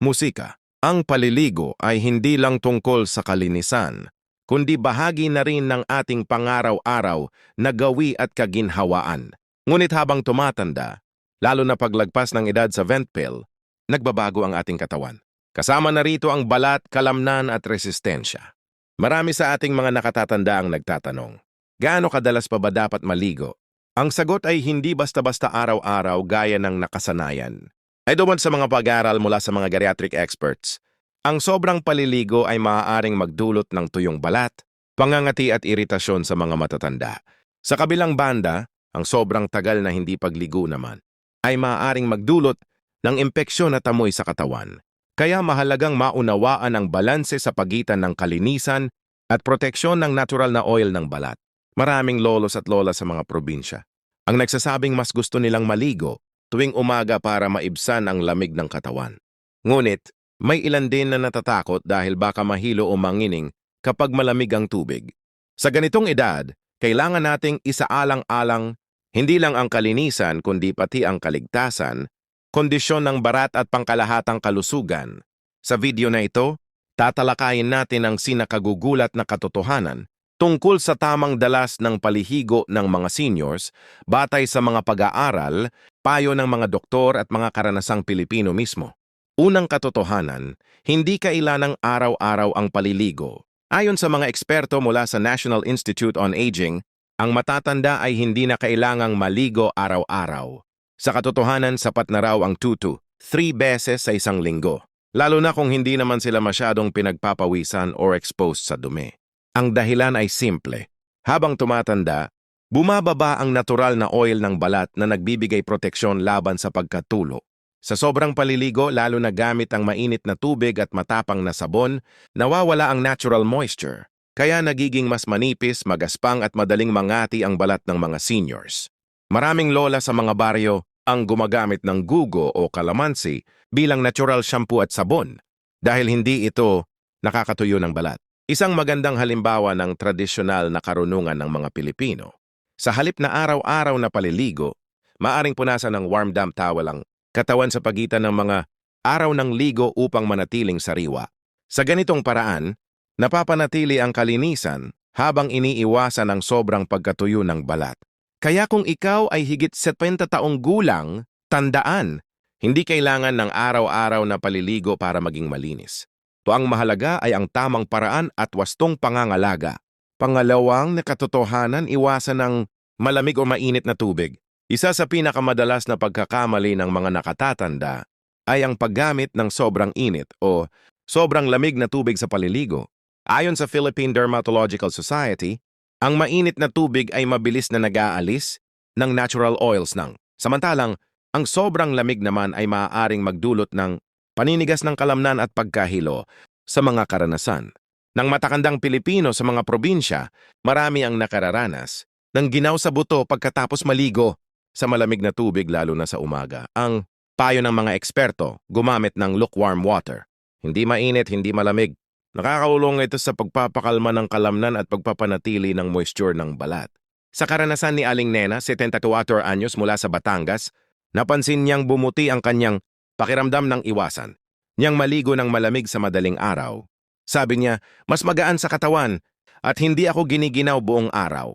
Musika. Ang paliligo ay hindi lang tungkol sa kalinisan, kundi bahagi na rin ng ating pangaraw-araw na gawi at kaginhawaan. Ngunit habang tumatanda, lalo na paglagpas ng edad sa ventpil, nagbabago ang ating katawan. Kasama na rito ang balat, kalamnan at resistensya. Marami sa ating mga nakatatanda ang nagtatanong, gaano kadalas pa ba dapat maligo? Ang sagot ay hindi basta-basta araw-araw gaya ng nakasanayan. Ay duman sa mga pag-aaral mula sa mga geriatric experts, ang sobrang paliligo ay maaaring magdulot ng tuyong balat, pangangati at iritasyon sa mga matatanda. Sa kabilang banda, ang sobrang tagal na hindi pagligo naman ay maaaring magdulot ng impeksyon at amoy sa katawan. Kaya mahalagang maunawaan ang balanse sa pagitan ng kalinisan at proteksyon ng natural na oil ng balat. Maraming lolos at lola sa mga probinsya ang nagsasabing mas gusto nilang maligo tuwing umaga para maibsan ang lamig ng katawan. Ngunit, may ilan din na natatakot dahil baka mahilo o mangining kapag malamig ang tubig. Sa ganitong edad, kailangan nating isaalang-alang hindi lang ang kalinisan kundi pati ang kaligtasan, kondisyon ng barat at pangkalahatang kalusugan. Sa video na ito, tatalakayin natin ang sinakagugulat na katotohanan tungkol sa tamang dalas ng palihigo ng mga seniors batay sa mga pag-aaral, payo ng mga doktor at mga karanasang Pilipino mismo. Unang katotohanan, hindi kailanang araw-araw ang paliligo. Ayon sa mga eksperto mula sa National Institute on Aging, ang matatanda ay hindi na kailangang maligo araw-araw. Sa katotohanan, sapat na raw ang 2 to 3 beses sa isang linggo, lalo na kung hindi naman sila masyadong pinagpapawisan or exposed sa dumi. Ang dahilan ay simple. Habang tumatanda, bumababa ang natural na oil ng balat na nagbibigay proteksyon laban sa pagkatulo. Sa sobrang paliligo, lalo na gamit ang mainit na tubig at matapang na sabon, nawawala ang natural moisture. Kaya nagiging mas manipis, magaspang at madaling mangati ang balat ng mga seniors. Maraming lola sa mga baryo ang gumagamit ng gugo o kalamansi bilang natural shampoo at sabon dahil hindi ito nakakatuyo ng balat. Isang magandang halimbawa ng tradisyonal na karunungan ng mga Pilipino. Sa halip na araw-araw na paliligo, maaring punasan ng warm damp towel ang katawan sa pagitan ng mga araw ng ligo upang manatiling sariwa. Sa ganitong paraan, napapanatili ang kalinisan habang iniiwasan ang sobrang pagkatuyo ng balat. Kaya kung ikaw ay higit 70 taong gulang, tandaan, hindi kailangan ng araw-araw na paliligo para maging malinis. Ang mahalaga ay ang tamang paraan at wastong pangangalaga. Pangalawang nakatotohanan, iwasan ng malamig o mainit na tubig. Isa sa pinakamadalas na pagkakamali ng mga nakatatanda ay ang paggamit ng sobrang init o sobrang lamig na tubig sa paliligo. Ayon sa Philippine Dermatological Society, ang mainit na tubig ay mabilis na nag-aalis ng natural oils samantalang ang sobrang lamig naman ay maaaring magdulot ng paninigas ng kalamnan at pagkahilo sa mga karanasan. Ng matakandang Pilipino sa mga probinsya, marami ang nakararanas ng ginaw sa buto pagkatapos maligo sa malamig na tubig lalo na sa umaga. Ang payo ng mga eksperto, gumamit ng lukewarm water. Hindi mainit, hindi malamig. Nakakaulong ito sa pagpapakalma ng kalamnan at pagpapanatili ng moisture ng balat. Sa karanasan ni Aling Nena, 74 anyos mula sa Batangas, napansin niyang bumuti ang kanyang pakiramdam ng iwasan niyang maligo ng malamig sa madaling araw. Sabi niya, mas magaan sa katawan at hindi ako giniginaw buong araw.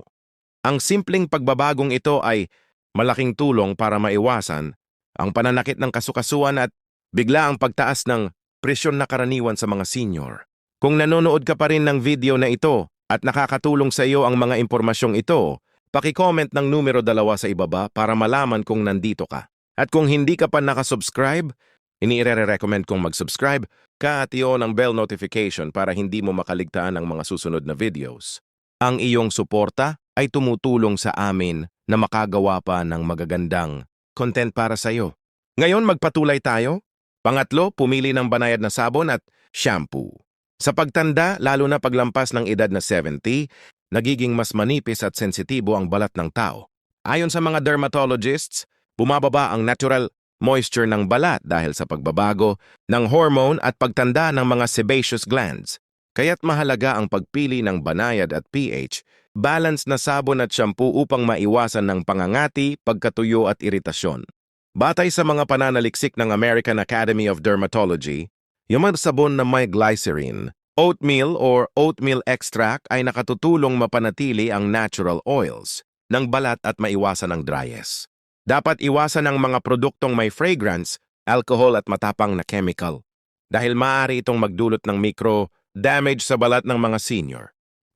Ang simpleng pagbabagong ito ay malaking tulong para maiwasan ang pananakit ng kasukasuan at bigla ang pagtaas ng presyon na karaniwan sa mga senior. Kung nanonood ka pa rin ng video na ito at nakakatulong sa iyo ang mga impormasyong ito, paki-comment ng numero 2 sa ibaba para malaman kung nandito ka. At kung hindi ka pa nakasubscribe, iniire-recommend kong mag-subscribe ka at iyon ang bell notification para hindi mo makaligtaan ang mga susunod na videos. Ang iyong suporta ay tumutulong sa amin na makagawa pa ng magagandang content para sa iyo. Ngayon magpatuloy tayo. Pangatlo, pumili ng banayad na sabon at shampoo. Sa pagtanda, lalo na paglampas ng edad na 70, nagiging mas manipis at sensitibo ang balat ng tao. Ayon sa mga dermatologists, bumababa ang natural moisture ng balat dahil sa pagbabago ng hormone at pagtanda ng mga sebaceous glands. Kaya't mahalaga ang pagpili ng banayad at pH, balance na sabon at shampoo upang maiwasan ng pangangati, pagkatuyo at iritasyon. Batay sa mga pananaliksik ng American Academy of Dermatology, Yung mga sabon na may glycerin, oatmeal or oatmeal extract ay nakatutulong mapanatili ang natural oils ng balat at maiwasan ang dryes. Dapat iwasan ang mga produktong may fragrance, alcohol at matapang na chemical dahil maaari itong magdulot ng micro-damage sa balat ng mga senior.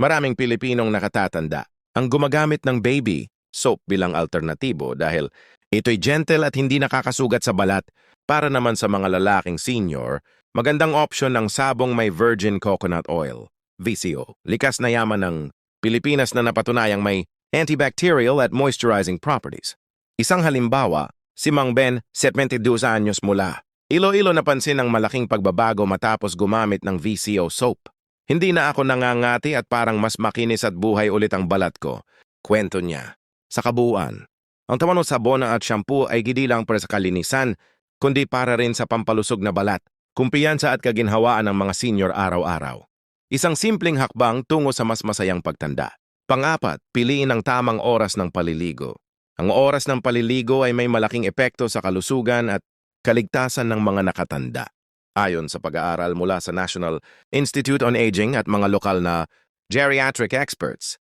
Maraming Pilipinong nakatatanda ang gumagamit ng baby soap bilang alternatibo dahil ito'y gentle at hindi nakakasugat sa balat. Para naman sa mga lalaking senior, magandang option ang sabong may virgin coconut oil, VCO. Likas na yaman ng Pilipinas na napatunayang may antibacterial at moisturizing properties. Isang halimbawa, si Mang Ben, 72 anyos mula. Iloilo napansin ang malaking pagbabago matapos gumamit ng VCO soap. Hindi na ako nangangati at parang mas makinis at buhay ulit ang balat ko. Kwento niya. Sa kabuuan, ang tama ng sabon at shampoo ay hindi lang para sa kalinisan, kundi para rin sa pampalusog na balat, kumpiyansa at kaginhawaan ng mga senior araw-araw. Isang simpleng hakbang tungo sa mas masayang pagtanda. Pang-apat, piliin ang tamang oras ng paliligo. Ang oras ng paliligo ay may malaking epekto sa kalusugan at kaligtasan ng mga nakatanda. Ayon sa pag-aaral mula sa National Institute on Aging at mga lokal na geriatric experts,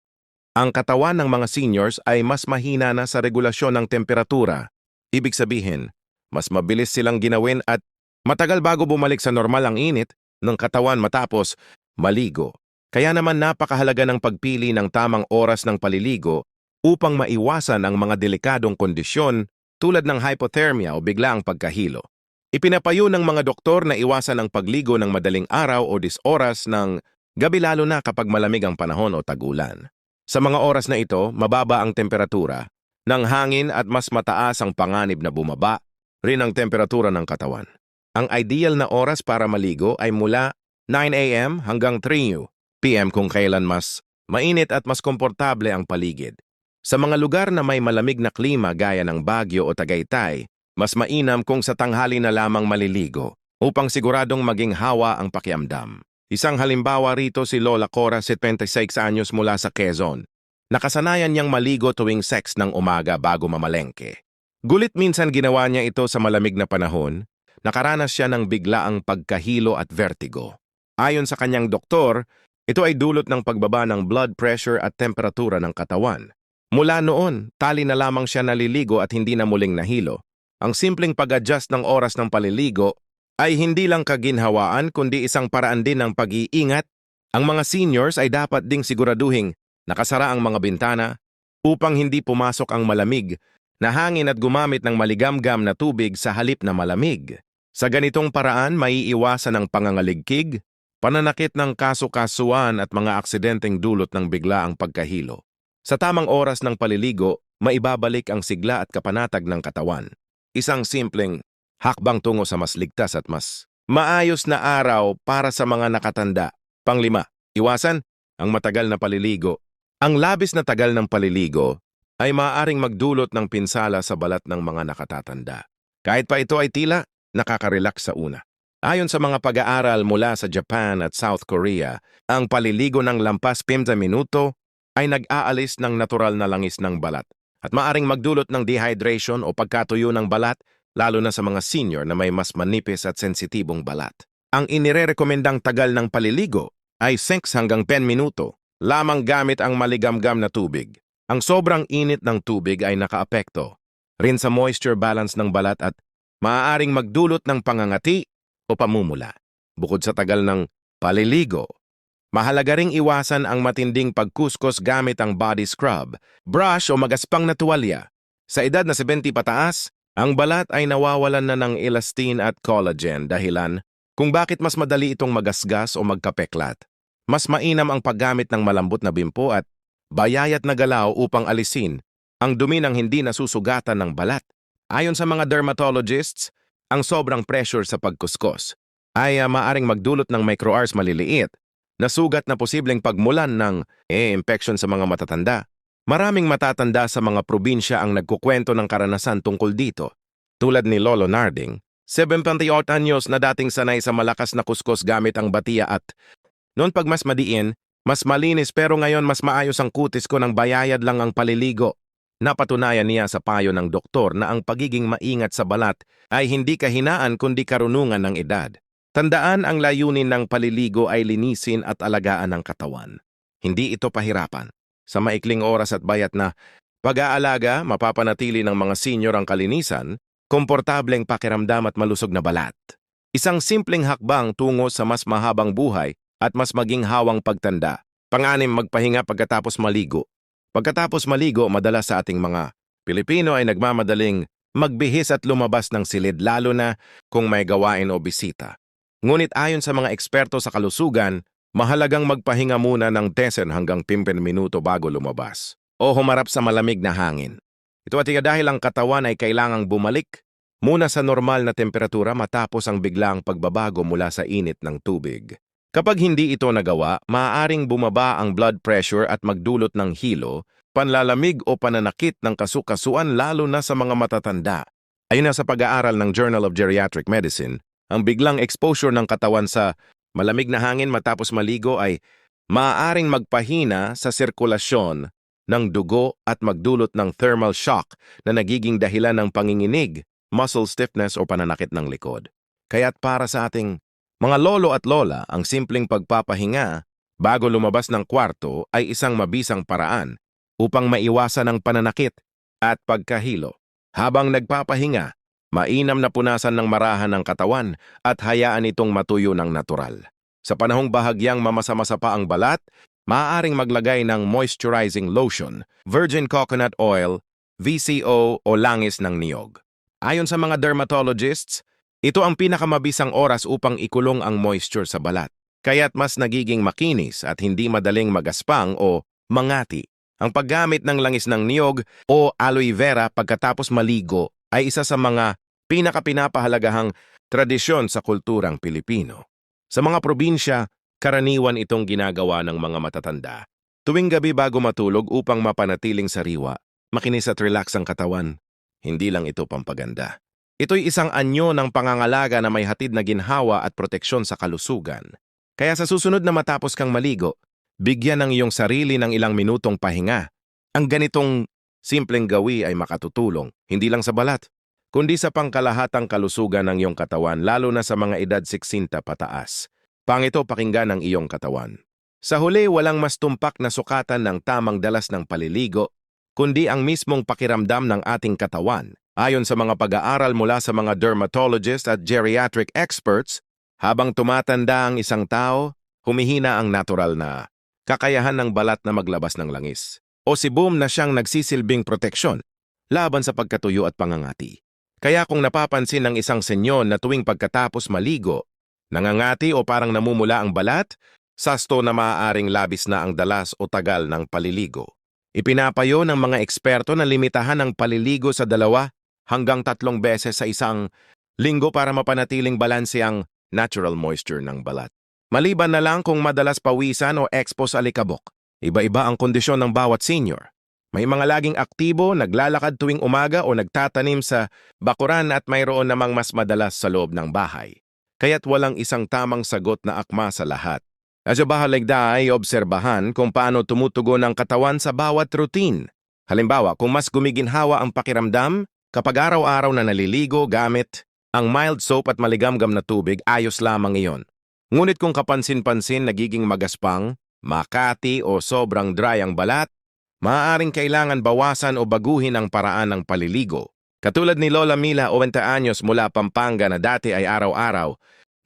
ang katawan ng mga seniors ay mas mahina na sa regulasyon ng temperatura. Ibig sabihin, mas mabilis silang ginawin at matagal bago bumalik sa normal ang init ng katawan matapos maligo. Kaya naman napakahalaga ng pagpili ng tamang oras ng paliligo upang maiwasan ang mga delikadong kondisyon tulad ng hypothermia o biglaang pagkahilo. Ipinapayo ng mga doktor na iwasan ang pagligo ng madaling araw o oras ng gabi lalo na kapag malamig ang panahon o tagulan. Sa mga oras na ito, mababa ang temperatura ng hangin at mas mataas ang panganib na bumaba rin ang temperatura ng katawan. Ang ideal na oras para maligo ay mula 9 a.m. hanggang 3 p.m. kung kailan mas mainit at mas komportable ang paligid. Sa mga lugar na may malamig na klima gaya ng Baguio o Tagaytay, mas mainam kung sa tanghali na lamang maliligo upang siguradong maging hawa ang pakiamdam. Isang halimbawa rito si Lola Cora, 76 anyos mula sa Quezon. Nakasanayan niyang maligo tuwing sex ng umaga bago mamalengke. Gulit minsan ginawa niya ito sa malamig na panahon, nakaranas siya ng biglaang pagkahilo at vertigo. Ayon sa kanyang doktor, ito ay dulot ng pagbaba ng blood pressure at temperatura ng katawan. Mula noon, tali na lamang siya naliligo at hindi na muling nahilo. Ang simpleng pag-adjust ng oras ng paliligo ay hindi lang kaginhawaan kundi isang paraan din ng pag-iingat. Ang mga seniors ay dapat ding siguraduhing nakasara ang mga bintana upang hindi pumasok ang malamig na hangin at gumamit ng maligamgam na tubig sa halip na malamig. Sa ganitong paraan, maiiwasan ang pangangaligkig, pananakit ng kaso-kasuan at mga aksidenteng dulot ng biglaang pagkahilo. Sa tamang oras ng paliligo, maibabalik ang sigla at kapanatag ng katawan. Isang simpleng hakbang tungo sa mas ligtas at mas maayos na araw para sa mga nakatanda. Panglima, iwasan ang matagal na paliligo. Ang labis na tagal ng paliligo ay maaaring magdulot ng pinsala sa balat ng mga nakatatanda. Kahit pa ito ay tila nakaka-relax sa una. Ayon sa mga pag-aaral mula sa Japan at South Korea, ang paliligo ng lampas 50 minuto ay nag-aalis ng natural na langis ng balat at maaaring magdulot ng dehydration o pagkatuyo ng balat lalo na sa mga senior na may mas manipis at sensitibong balat. Ang inirekomendang tagal ng paliligo ay 6 hanggang 10 minuto lamang gamit ang maligamgam na tubig. Ang sobrang init ng tubig ay nakaapekto rin sa moisture balance ng balat at maaaring magdulot ng pangangati o pamumula. Bukod sa tagal ng paliligo, mahalaga ring iwasan ang matinding pagkuskos gamit ang body scrub, brush o magaspang na tuwalya. Sa edad na 70 pataas, ang balat ay nawawalan na ng elastin at collagen dahilan kung bakit mas madali itong magasgas o magkapeklat. Mas mainam ang paggamit ng malambot na bimpo at bayayat na galaw upang alisin ang dumi ng hindi nasusugatan ng balat. Ayon sa mga dermatologists, ang sobrang pressure sa pagkuskos ay maaring magdulot ng microarcs maliliit na sugat na posibleng pagmulan ng infection sa mga matatanda. Maraming matatanda sa mga probinsya ang nagkukwento ng karanasan tungkol dito. Tulad ni Lolo Narding, 78 anyos na dating sanay sa malakas na kuskos gamit ang batiya at noon pag mas madiin, mas malinis pero ngayon mas maayos ang kutis ko ng bayayad lang ang paliligo. Napatunayan niya sa payo ng doktor na ang pagiging maingat sa balat ay hindi kahinaan kundi karunungan ng edad. Tandaan ang layunin ng paliligo ay linisin at alagaan ang katawan. Hindi ito pahirapan. Sa maikling oras at bayat na pag-aalaga, mapapanatili ng mga senior ang kalinisan, komportableng pakiramdam at malusog na balat. Isang simpleng hakbang tungo sa mas mahabang buhay at mas maging hawang pagtanda. Pang-anim, magpahinga pagkatapos maligo. Pagkatapos maligo, madalas sa ating mga Pilipino ay nagmamadaling magbihis at lumabas ng silid lalo na kung may gawain o bisita. Ngunit ayon sa mga eksperto sa kalusugan, mahalagang magpahinga muna ng 10 hanggang 15 minuto bago lumabas o humarap sa malamig na hangin. Ito ay dahil ang katawan ay kailangang bumalik muna sa normal na temperatura matapos ang biglang pagbabago mula sa init ng tubig. Kapag hindi ito nagawa, maaaring bumaba ang blood pressure at magdulot ng hilo, panlalamig o pananakit ng kasukasuan lalo na sa mga matatanda. Ayon na sa pag-aaral ng Journal of Geriatric Medicine, ang biglang exposure ng katawan sa malamig na hangin matapos maligo ay maaaring magpahina sa sirkulasyon ng dugo at magdulot ng thermal shock na nagiging dahilan ng panginginig, muscle stiffness o pananakit ng likod. Kaya't para sa ating mga lolo at lola, ang simpleng pagpapahinga bago lumabas ng kwarto ay isang mabisang paraan upang maiwasan ang pananakit at pagkahilo. Habang nagpapahinga, mainam na punasan ng marahan ng katawan at hayaan itong matuyo ng natural. Sa panahong bahagyang mamasa-masa pa ang balat, maaaring maglagay ng moisturizing lotion, virgin coconut oil, VCO o langis ng niyog. Ayon sa mga dermatologists, ito ang pinakamabisang oras upang ikulong ang moisture sa balat, kaya't mas nagiging makinis at hindi madaling magaspang o mangati. Ang paggamit ng langis ng niyog o aloe vera pagkatapos maligo ay isa sa mga pinakapinapahalagahang tradisyon sa kulturang Pilipino. Sa mga probinsya, karaniwan itong ginagawa ng mga matatanda. Tuwing gabi bago matulog upang mapanatiling sariwa, makinis at relax ang katawan. Hindi lang ito pampaganda. Ito'y isang anyo ng pangangalaga na may hatid na ginhawa at proteksyon sa kalusugan. Kaya sa susunod na matapos kang maligo, bigyan ng iyong sarili ng ilang minutong pahinga. Ang ganitong simpleng gawi ay makatutulong, hindi lang sa balat, kundi sa pangkalahatang kalusugan ng iyong katawan lalo na sa mga edad 60 pataas. Pangito pakinggan ang iyong katawan. Sa huli, walang mas tumpak na sukatan ng tamang dalas ng paliligo, kundi ang mismong pakiramdam ng ating katawan. Ayon sa mga pag-aaral mula sa mga dermatologist at geriatric experts, habang tumatanda ang isang tao, humihina ang natural na kakayahan ng balat na maglabas ng langis o sebum na siyang nagsisilbing proteksyon laban sa pagkatuyo at pangangati. Kaya kung napapansin ng isang senyon na tuwing pagkatapos maligo, nangangati o parang namumula ang balat, sasto na maaaring labis na ang dalas o tagal ng paliligo. Ipinapayo ng mga eksperto na limitahan ang paliligo sa 2 hanggang 3 beses sa isang linggo para mapanatiling balanse ang natural moisture ng balat. Maliban na lang kung madalas pawisan o expose alikabok. Iba-iba ang kondisyon ng bawat senior. May mga laging aktibo, naglalakad tuwing umaga o nagtatanim sa bakuran at mayroon namang mas madalas sa loob ng bahay. Kaya't walang isang tamang sagot na akma sa lahat. Asya bahaligda ay obserbahan kung paano tumutugon ang katawan sa bawat routine. Halimbawa, kung mas gumiginhawa ang pakiramdam, kapag araw-araw na naliligo gamit ang mild soap at maligamgam na tubig, ayos lamang iyon. Ngunit kung kapansin-pansin nagiging magaspang, makati o sobrang dry ang balat, maaaring kailangan bawasan o baguhin ang paraan ng paliligo. Katulad ni Lola Mila, 90 anyos mula Pampanga na dati ay araw-araw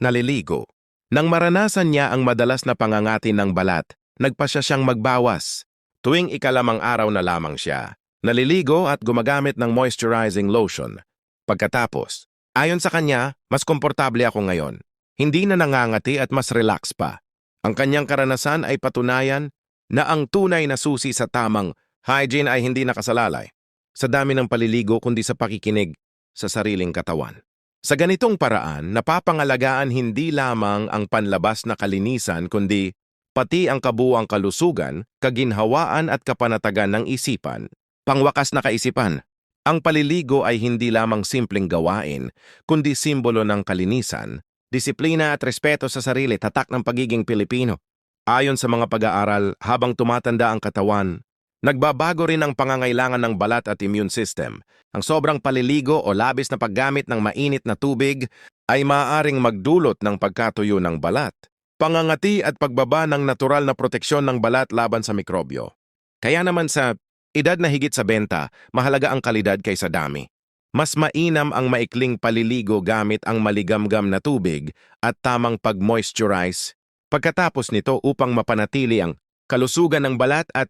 naliligo. Nang maranasan niya ang madalas na pangangati ng balat, nagpasya siyang magbawas. Tuwing ikalamang araw na lamang siya, naliligo at gumagamit ng moisturizing lotion. Pagkatapos, ayon sa kanya, mas komportable ako ngayon. Hindi na nangangati at mas relax pa. Ang kanyang karanasan ay patunayan na ang tunay na susi sa tamang hygiene ay hindi nakasalalay sa dami ng paliligo kundi sa pakikinig sa sariling katawan. Sa ganitong paraan, napapangalagaan hindi lamang ang panlabas na kalinisan kundi pati ang kabuuang kalusugan, kaginhawaan at kapanatagan ng isipan. Pangwakas na kaisipan, ang paliligo ay hindi lamang simpleng gawain kundi simbolo ng kalinisan, disiplina at respeto sa sarili, tatak ng pagiging Pilipino. Ayon sa mga pag-aaral, habang tumatanda ang katawan, Nagbabago rin ang pangangailangan ng balat at immune system. Ang sobrang paliligo o labis na paggamit ng mainit na tubig ay maaaring magdulot ng pagkatuyo ng balat, pangangati at pagbaba ng natural na proteksyon ng balat laban sa mikrobyo. Kaya naman sa edad na higit sa 20, mahalaga ang kalidad kaysa dami. Mas mainam ang maikling paliligo gamit ang maligamgam na tubig at tamang pag-moisturize pagkatapos nito upang mapanatili ang kalusugan ng balat at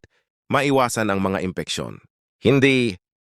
maiwasan ang mga impeksyon. Hindi